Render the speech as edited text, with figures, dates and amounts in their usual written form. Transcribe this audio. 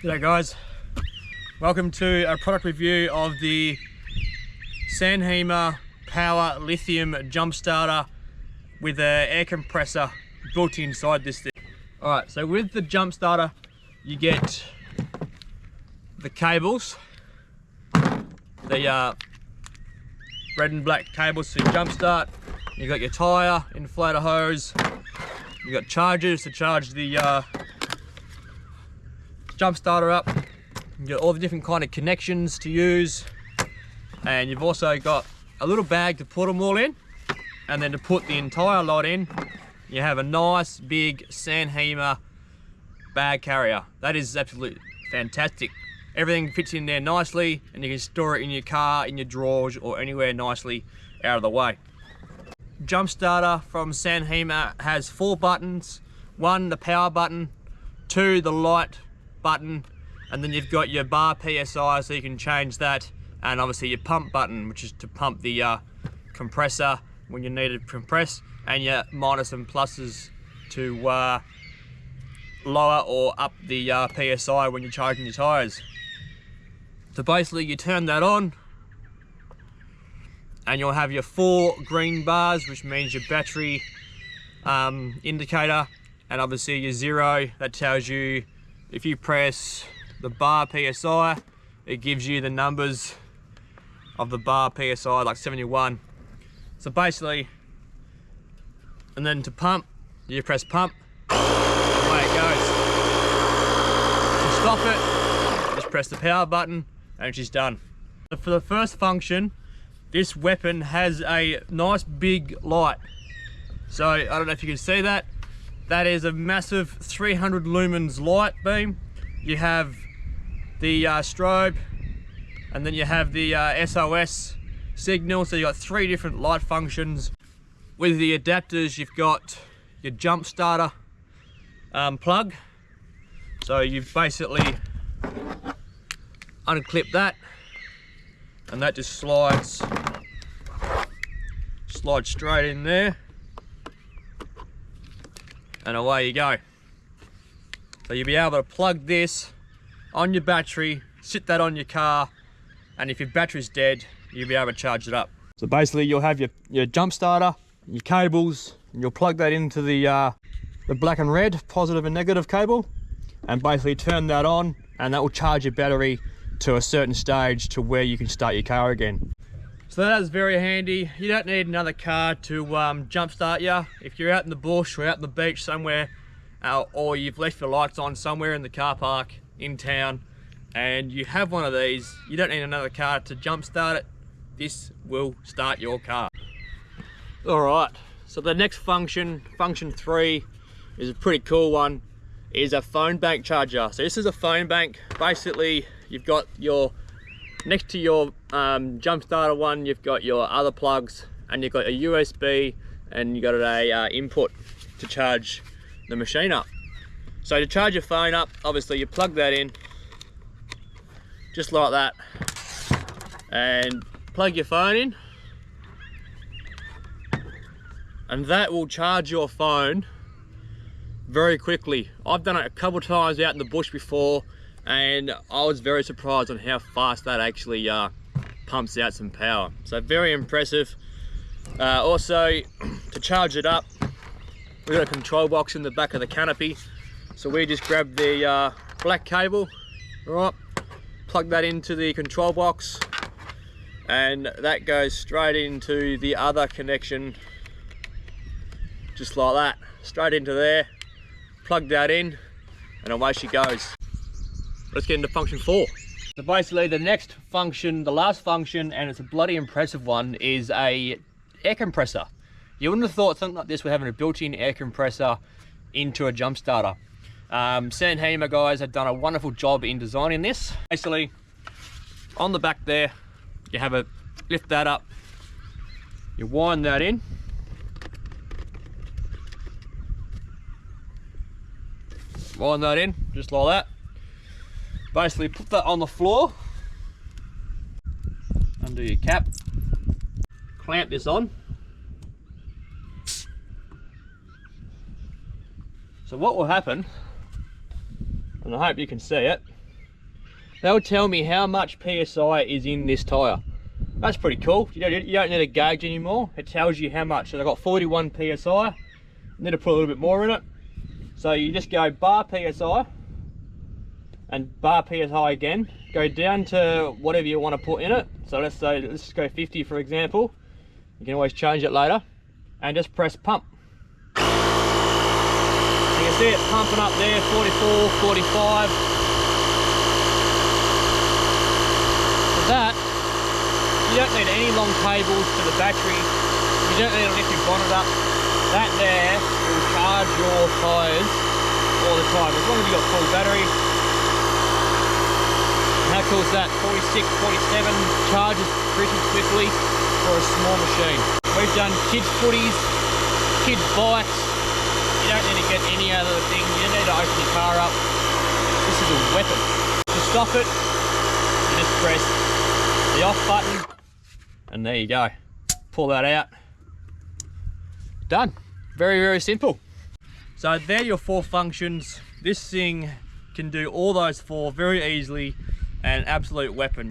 G'day guys, welcome to a product review of the Hima Power Lithium Jump Starter with an air compressor built inside this thing. Alright, so with the jump starter you get the cables, the red and black cables to jump start. You got your tyre, inflator hose, you got chargers to charge the jump starter up. You got all the different kind of connections to use, and you've also got a little bag to put them all in, and then to put the entire lot in you have a nice big Hima bag carrier. That is absolutely fantastic. Everything fits in there nicely, and you can store it in your car, in your drawers, or anywhere nicely out of the way. Jump starter from Hima has 4 buttons. 1, the power button, 2, the light button, and then you've got your bar PSI so you can change that, and obviously your pump button, which is to pump the compressor when you need it compressed, and your minus and pluses to lower or up the PSI when you're charging your tyres. So basically you turn that on and you'll have your 4 green bars, which means your battery indicator, and obviously your 0, that tells you if you press the bar PSI, it gives you the numbers of the bar PSI, like 71. So basically, and then to pump, you press pump, and away it goes. To stop it, just press the power button, and she's done. For the first function, this weapon has a nice big light. So I don't know if you can see that. That is a massive 300 lumens light beam. You have the strobe, and then you have the SOS signal. So you've got 3 different light functions. With the adapters, you've got your jump starter plug. So you basically unclip that, and that just slides straight in there, and away you go. So you'll be able to plug this on your battery, sit that on your car, and if your battery's dead, you'll be able to charge it up. So basically you'll have your jump starter, your cables, and you'll plug that into the black and red, positive and negative cable, and basically turn that on, and that will charge your battery to a certain stage to where you can start your car again. So that is very handy. You don't need another car to jump start you. If you're out in the bush or out on the beach somewhere, or you've left your lights on somewhere in the car park in town and you have one of these, you don't need another car to jump start it. This will start your car. All right, so the next function, function 3, is a pretty cool one, is a phone bank charger. So this is a phone bank. Basically you've got your, next to your jump starter one, you've got your other plugs, and you've got a USB, and you've got a input to charge the machine up. So to charge your phone up, obviously you plug that in just like that, and plug your phone in, and that will charge your phone very quickly. I've done it a couple times out in the bush before, and I was very surprised on how fast that actually pumps out some power. So very impressive. Also, to charge it up, we've got a control box in the back of the canopy. So we just grab the black cable, right, plug that into the control box, and that goes straight into the other connection, just like that, straight into there. Plug that in, and away she goes. Let's get into function 4. So basically the next function, the last function, and it's a bloody impressive one, is a air compressor. You wouldn't have thought something like this would have a built-in air compressor into a jump starter. Hima guys have done a wonderful job in designing this. Basically, on the back there, you have a, lift that up, you wind that in, just like that. Basically put that on the floor, undo your cap, clamp this on. So what will happen, and I hope you can see it, they'll tell me how much PSI is in this tyre. That's pretty cool. You don't need a gauge anymore. It tells you how much. So they've got 41 PSI. Need to put a little bit more in it. So you just go bar PSI and bar PSI again. Go down to whatever you want to put in it. So let's just go 50 for example. You can always change it later. And just press pump. You can see it pumping up there, 44, 45. For that, you don't need any long cables for the battery. You don't need to lift your bonnet up. That there will charge your tyres all the time, as long as you've got full battery. How cool is that? 46, 47 charges pretty quickly for a small machine. We've done kids footies, kids bikes. You don't need to get any other thing. You don't need to open your car up. This is a weapon. To stop it, you just press the off button, and there you go. Pull that out. Done. Very, very simple. So they're your 4 functions. This thing can do all those 4 very easily, and an absolute weapon.